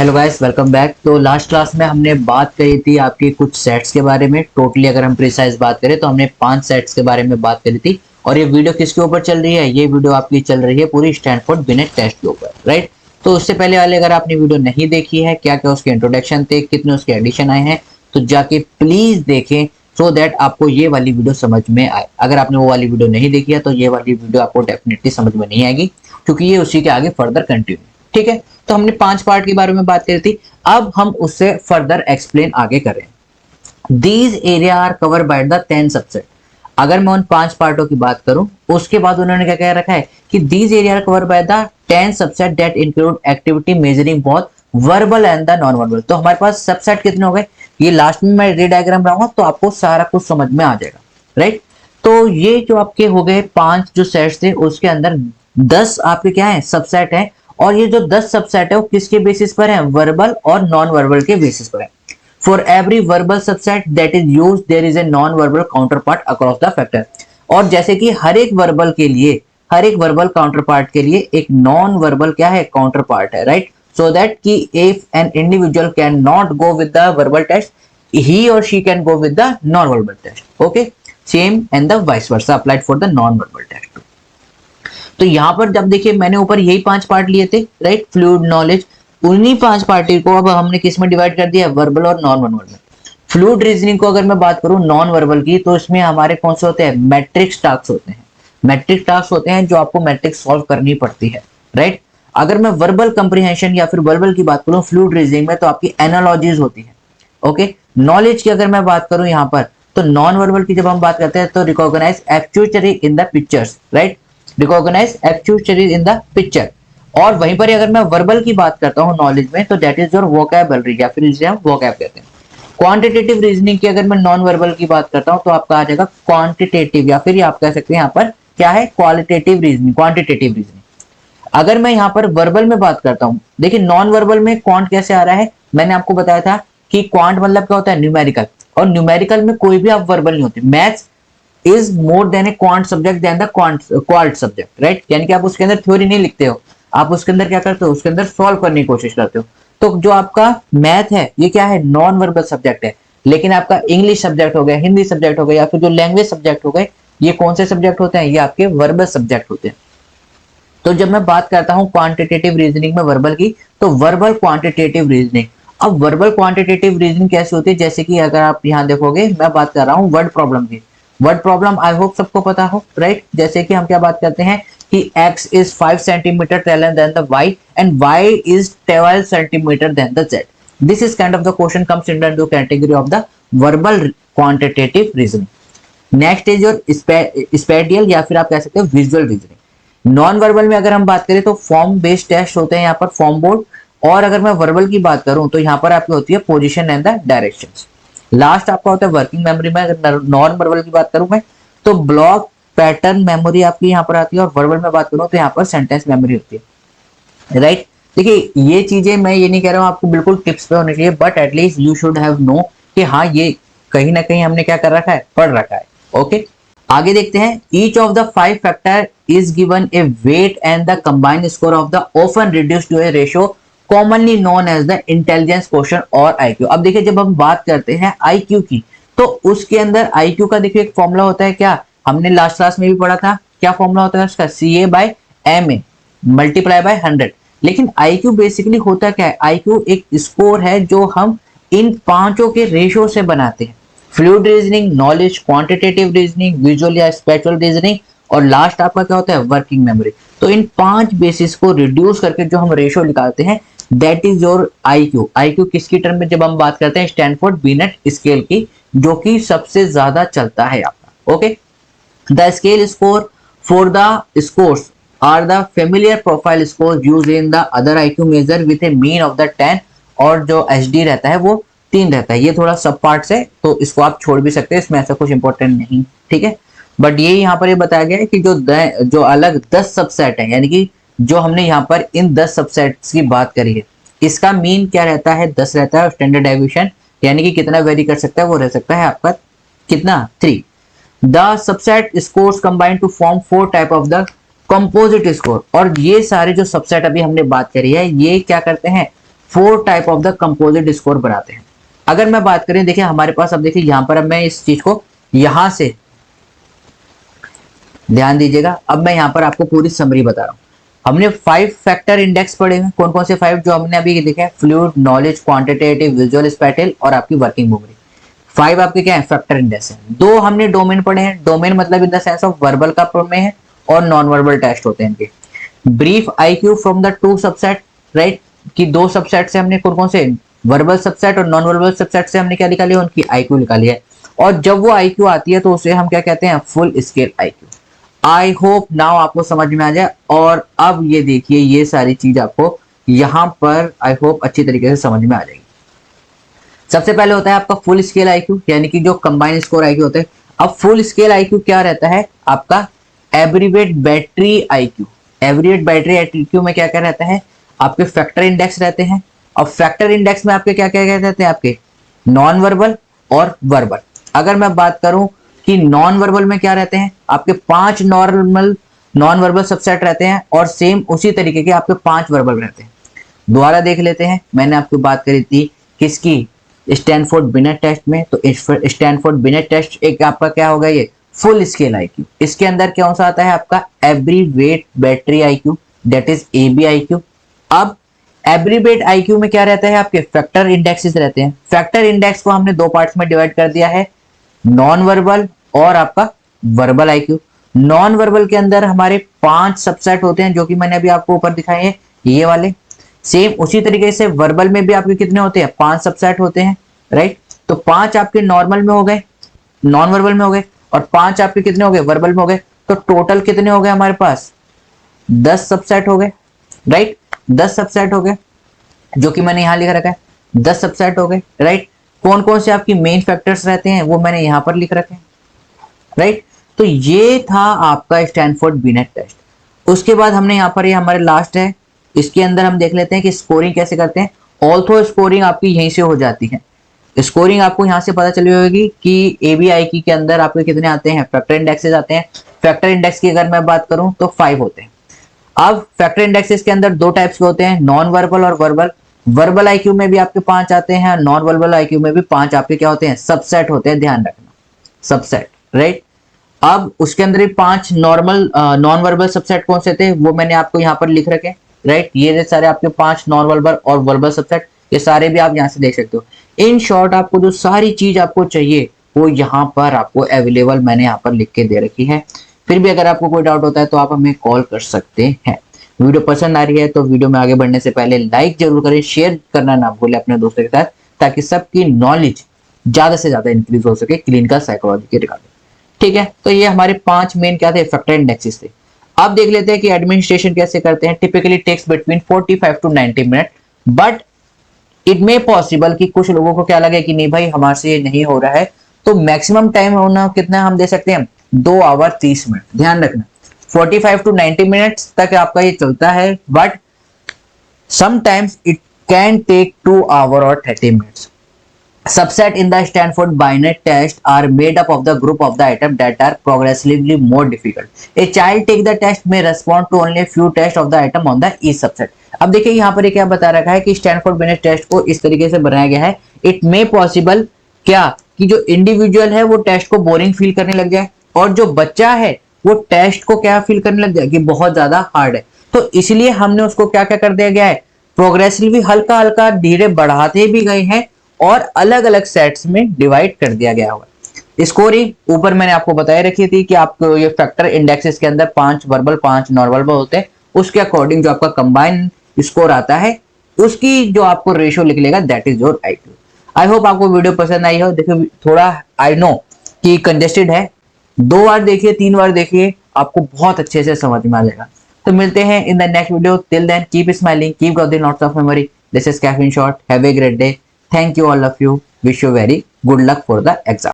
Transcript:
Hello guys, welcome back. तो last class में हमने बात करी थी आपकी कुछ सेट्स के बारे में। टोटली अगर हम प्रिसाइज बात करें तो हमने 5 सेट्स के बारे में बात करी थी। और ये वीडियो किसके ऊपर चल रही है? ये वीडियो आपकी चल रही है पूरी स्टैनफोर्ड बिनेट टेस्ट के ऊपर, राइट। तो उससे पहले वाले अगर आपने वीडियो नहीं देखी है, क्या क्या उसके इंट्रोडक्शन थे, कितने उसके एडिशन आए हैं, तो जाके प्लीज देखें सो दैट आपको ये वाली वीडियो समझ में आए। अगर आपने वो वाली वीडियो नहीं देखी है तो ये वाली वीडियो आपको डेफिनेटली समझ में नहीं आएगी, क्योंकि ये उसी के आगे फर्दर कंटिन्यू। ठीक है, तो हमने 5 पार्ट के बारे में बात करी थी। अब हम उससे फर्दर एक्सप्लेन आगे करें। These area are cover by the 10 subset. अगर मैं उन 5 पार्टों की बात करूं, उसके बाद उन्होंने क्या कह रखा है कि these area are cover by the 10 subset that include activity measuring both verbal and the non verbal. तो हमारे पास सबसेट कितने हो गए? ये लास्ट में मैं रे डायग्राम बनाऊंगा तो आपको सारा कुछ समझ में आ जाएगा, राइट। तो ये जो आपके हो गए 5 जो सेट्स थे, उसके अंदर 10 आपके क्या है? सबसेट है। और ये जो 10 सबसेट है वो किसके बेसिस पर है? वर्बल और नॉन वर्बल के बेसिस पर है। For every verbal subset that is use their is a non verbal counter part across the factor. और जैसे कि हर एक वर्बल के लिए, हर एक वर्बल काउंटर पार्ट के लिए एक नॉन वर्बल क्या है? काउंटर पार्ट है, राइट। सो दैट कि if an individual can not go with the verbal test, he or she can go with the non-verbal test. Okay, same and the vice versa applied for the non-verbal test. तो यहाँ पर जब देखिए मैंने ऊपर यही 5 part लिए थे, राइट, फ्लूइड नॉलेज। उन्हीं 5 पार्ट को अब हमने किस में डिवाइड कर दिया? वर्बल और नॉन वर्बल में। फ्लूइड रीजनिंग को अगर मैं बात करूं नॉन वर्बल की, तो इसमें हमारे कौन से होते हैं? मैट्रिक्स टास्क होते हैं। मैट्रिक्स टास्क होते हैं जो आपको मैट्रिक्स सॉल्व करनी पड़ती है, राइट। अगर मैं वर्बल कंप्रीहेंशन या फिर वर्बल की बात करूं फ्लूइड रीजनिंग में, तो आपकी एनालॉजीज होती है। ओके, नॉलेज की अगर मैं बात करूं यहाँ पर, तो नॉन वर्बल की जब हम बात करते हैं तो recognise actually in the pictures, right. Recognise actually in the picture. और वहीं पर अगर मैं वर्बल की बात करता हूँ नॉलेज में, तो दैट इज योर वोकैबुलरी या फिर इसे हम वोकैब कहते हैं। क्वांटिटेटिव रीजनिंग की अगर मैं नॉन वर्बल की बात करता हूँ तो आपका आ जाएगा क्वांटिटेटिव, या फिर आप कह सकते हैं यहाँ पर क्या है? Qualitative reasoning, quantitative reasoning. अगर मैं यहाँ पर वर्बल में बात करता हूँ, देखिए नॉन वर्बल में क्वांट कैसे आ रहा है, मैंने आपको बताया था कि क्वांट मतलब क्या होता है? न्यूमेरिकल। और न्यूमेरिकल में कोई भी आप वर्बल नहीं होते। Maths is more than a quant subject than the qual subject, right. यानी कि आप उसके अंदर थ्योरी नहीं लिखते हो, आप उसके अंदर क्या करते हो? उसके अंदर सॉल्व करने की कोशिश करते हो। तो जो आपका मैथ है ये क्या है? नॉन वर्बल सब्जेक्ट है। लेकिन आपका इंग्लिश सब्जेक्ट हो गया, हिंदी सब्जेक्ट हो गया, या फिर जो लैंग्वेज सब्जेक्ट हो गए, ये कौन से सब्जेक्ट होते हैं? ये आपके वर्बल सब्जेक्ट होते हैं। तो जब मैं बात करता हूं क्वांटिटेटिव रीजनिंग में वर्बल की, तो वर्बल क्वांटिटेटिव रीजनिंग। अब वर्बल क्वांटिटेटिव रीजनिंग कैसे होती है? जैसे कि अगर आप यहां देखोगे, मैं बात कर रहा हूं वर्ड प्रॉब्लम की। वर्ड प्रॉब्लम आई होप सबको पता हो, राइट। जैसे कि हम क्या बात करते हैं कि x is 5 centimeter taller than the y and y is 12 centimeter than the z. This is kind of the question comes in the category of the verbal quantitative reasoning. Next is your spatial, या फिर आप कह सकते हो visual reasoning. Non verbal में अगर हम बात करें तो फॉर्म बेस्ड टेस्ट होते हैं यहाँ पर, फॉर्म बोर्ड। और अगर मैं वर्बल की बात करूं तो यहाँ पर आपकी होती है position and the directions. Last आपका होता है वर्किंग मेमोरी में। अगर नॉन वर्बल की बात करूं मैं, तो ब्लॉक पैटर्न मेमोरी आपकी यहाँ पर आती है। और वर्बल में बात करूं तो यहाँ पर सेंटेंस मेमोरी होती है, राइट। देखिए ये चीजें मैं ये नहीं कह रहा हूँ आपको बिल्कुल टिप्स पे होनी चाहिए, but at least you should have know कि हाँ ये कहीं ना कहीं हमने क्या कर रखा है? पढ़ रखा है। ओके, आगे देखते हैं। Each of the 5 factor is given a weight and the combined score of the often reduced to a ratio commonly known as the intelligence quotient और आईक्यू। अब देखिए जब हम बात करते हैं आईक्यू की, तो उसके अंदर आईक्यू का देखिए एक फॉर्मूला होता है। क्या हमने लास्ट क्लास में भी पढ़ा था? क्या फॉर्मूला होता है उसका? CA by MA multiply by 100। लेकिन आईक्यू बेसिकली होता क्या है? आईक्यू एक स्कोर है जो हम इन पांचों के रेशियो से बनाते हैं। Fluid reasoning, knowledge, quantitative reasoning, visual या स्पेशल रीजनिंग, और लास्ट आपका क्या होता है? Working memory. तो इन 5 बेसिस को रिड्यूस करके जो हम रेशियो निकालते हैं, that is your IQ. IQ किसकी टर्म में जब हम बात करते हैं? स्टैनफोर्ड बिनेट स्केल की, जो कि सबसे ज्यादा चलता है आपका। Okay, the scale score for the scores are the familiar profile score use in the other IQ measure with a mean of the 10, और जो HD रहता है वो 3 रहता है। ये थोड़ा सब पार्ट्स है तो इसको आप छोड़ भी सकते हैं, इसमें ऐसा कुछ इंपॉर्टेंट नहीं, ठीक है। बट ये यहाँ पर ये बताया गया है कि जो अलग 10 सबसेट है, यानी कि जो हमने यहाँ पर इन 10 सबसेट्स की बात करी है, इसका मीन क्या रहता है? 10 रहता है। और स्टैंडर्ड डेविएशन यानी कि कितना वेरी कर सकता है? वो रह सकता है आपका कितना? 3। The subset scores combine to form 4 type of the composite score. और ये सारे जो सबसेट अभी हमने बात करी है, ये क्या करते हैं? 4 type of the composite score बनाते हैं। अगर मैं बात करें, देखिए हमारे पास, अब देखिए यहाँ पर अब मैं इस चीज को यहां से ध्यान दीजिएगा, अब मैं यहाँ पर आपको पूरी समरी बता रहा हूँ। हमने 5 फैक्टर इंडेक्स पढ़े हैं, कौन कौन से 5 जो हमने अभी देखे हैं, fluid, knowledge, quantitative, visual, spatial और आपकी वर्किंग मेमोरी। 5 आपके क्या है, फैक्टर इंडेक्स है। 2 हमने डोमेन पढ़े हैं, डोमेन मतलब in the sense of verbal का में है और नॉन वर्बल टेस्ट होते हैं इनके। Brief IQ from the 2 subset, right, कि 2 सबसेट से हमने कौन कौन से, वर्बल सबसेट और नॉन वर्बल सबसेट से हमने क्या निकाली, उनकी आईक्यू निकाली है। और जब वो आईक्यू आती है तो उसे हम क्या कहते हैं, full scale IQ. I hope now आपको समझ में आ जाए। और अब ये देखिए, ये सारी चीज आपको यहां पर आई होप अच्छी तरीके से समझ में आ जाएगी। सबसे पहले होता है आपका फुल स्केल आईक्यू, यानी कि जो कंबाइन स्कोर आईक्यू होते हैं। अब फुल स्केल आईक्यू क्या रहता है आपका, abbreviate battery IQ. Abbreviate battery IQ में क्या क्या रहता है, आपके फैक्टर इंडेक्स रहते हैं। और फैक्टर इंडेक्स में आपके क्या क्या रहते हैं, आपके नॉन वर्बल और वर्बल। अगर मैं बात करूं कि नॉन वर्बल में क्या रहते हैं, आपके 5 नॉर्मल नॉन वर्बल सबसेट रहते हैं और सेम उसी तरीके के आपके 5 वर्बल रहते हैं। दोबारा देख लेते हैं, मैंने आपको बात करी थी किसकी, स्टैनफोर्ड बिनेट टेस्ट में। तो स्टैनफोर्ड बिनेट टेस्ट एक आपका क्या होगा, ये फुल स्केल आईक्यू। इसके अंदर कौन सा आता है आपका, abbreviate battery IQ, that is AB IQ. अब एब्रीवेट आईक्यू में क्या रहता है, आपके फैक्टर इंडेक्सेस रहते हैं। फैक्टर इंडेक्स को हमने 2 पार्ट्स में डिवाइड कर दिया है, नॉन वर्बल और आपका वर्बल आईक्यू। नॉन वर्बल के अंदर हमारे 5 सबसेट होते हैं, जो कि मैंने अभी आपको ऊपर दिखाए हैं, ये वाले। सेम उसी तरीके से वर्बल में भी आपके कितने होते हैं, 5 सबसेट होते हैं, राइट। तो 5 आपके नॉर्मल में हो गए, नॉन वर्बल में हो गए, और 5 आपके कितने हो गए, वर्बल में हो गए। तो टोटल कितने हो गए हमारे पास, 10 सबसेट हो गए, राइट। 10 सबसेट हो गए, जो कि मैंने यहां लिख रखा है, 10 सबसेट हो गए, राइट। कौन कौन से आपकी मेन फैक्टर्स रहते हैं वो मैंने यहां पर लिख रखे हैं, राइट। तो ये था आपका स्टैनफोर्ड बिनेट टेस्ट। उसके बाद हमने यहाँ पर, ये हमारे लास्ट है, इसके अंदर हम देख लेते हैं कि स्कोरिंग कैसे करते हैं। ऑल्थो स्कोरिंग आपकी यहीं से हो जाती है। स्कोरिंग आपको यहाँ से पता चली होगी कि एबीआई के अंदर आपके कितने आते हैं, फैक्टर इंडेक्सेस आते हैं। फैक्टर इंडेक्स की अगर मैं बात करूं तो 5 होते हैं। अब फैक्टर इंडेक्सेस के अंदर 2 टाइप्स के होते हैं, नॉन वर्बल और वर्बल। वर्बल आईक्यू में भी आपके 5 आते हैं, नॉन वर्बल आईक्यू में भी 5 आपके क्या होते हैं, सबसेट होते हैं, ध्यान रखना, सबसेट, राइट। अब उसके अंदर ही 5 नॉर्मल नॉन वर्बल सबसेट कौन से थे वो मैंने आपको यहाँ पर लिख रखे, राइट। ये सारे आपके 5 नॉन वर्बल और वर्बल सबसेट, ये सारे भी आप यहाँ से देख सकते हो। इन शॉर्ट आपको जो सारी चीज आपको चाहिए वो यहाँ पर आपको अवेलेबल मैंने यहाँ पर लिख के दे रखी है। फिर भी अगर आपको कोई डाउट होता है तो आप हमें कॉल कर सकते हैं। वीडियो पसंद आ रही है तो वीडियो में आगे बढ़ने से पहले लाइक जरूर करें, शेयर करना ना भूलें अपने दोस्तों के साथ, ताकि सबकी नॉलेज ज्यादा से ज्यादा इंक्रीज हो सके क्लिनिकल साइकोलॉजी के रिगार्डिंग, ठीक है। तो ये हमारे 5 मेन क्या थे, फैक्टर इंडेक्सेस थे। अब देख लेते हैं कि एडमिनिस्ट्रेशन कैसे करते हैं। Typically takes between 45 to 90 minute, but it may possible कि कुछ लोगों को क्या लगे कि नहीं भाई हमारे से ये नहीं हो रहा है, तो मैक्सिमम टाइम होना कितना हम दे सकते हैं, 2 आवर 30 मिनट। ध्यान रखना 45 to 90 मिनट्स तक आपका ये चलता है, but sometimes it can take 2 hour और 30 minutes. Subset in the Stanford Binet test are made up of the group of the items that are progressively more difficult. A child take the test may respond to only a few tests of the item on the each subset. अब देखिए यहाँ पर क्या बता रखा है कि Stanford beneath test को इस तरीके से बनाया गया है, इट मे पॉसिबल क्या कि जो इंडिविजुअल है वो टेस्ट को बोरिंग फील करने लग जाए, और जो बच्चा है वो टेस्ट को क्या फील करने लग जाए कि बहुत ज्यादा हार्ड है। तो इसलिए हमने उसको क्या क्या कर दिया गया है, प्रोग्रेसिवली हल्का हल्का धीरे बढ़ाते भी गए हैं और अलग अलग सेट्स में डिवाइड कर दिया गया हुआ। स्कोरिंग ऊपर मैंने आपको बताया रखी थी कि आपको ये फैक्टर इंडेक्सेस के अंदर 5 वर्बल 5 नॉन वर्बल होते हैं, उसके अकॉर्डिंग जो आपका कंबाइन स्कोर आता है उसकी जो आपको रेशियो लिख लेगा, that is your IQ. I hope आपको वीडियो पसंद आई हो। देखिए थोड़ा आई नो कि कंजेस्टेड है, 2 बार देखिए 3 बार देखिए, आपको बहुत अच्छे से समझ में आ जाएगा। तो मिलते हैं in the next video, till then keep smiling, keep got the knots of memory. This is caffeine shot, have a great day, thank you all of you, wish you very good luck for the exam।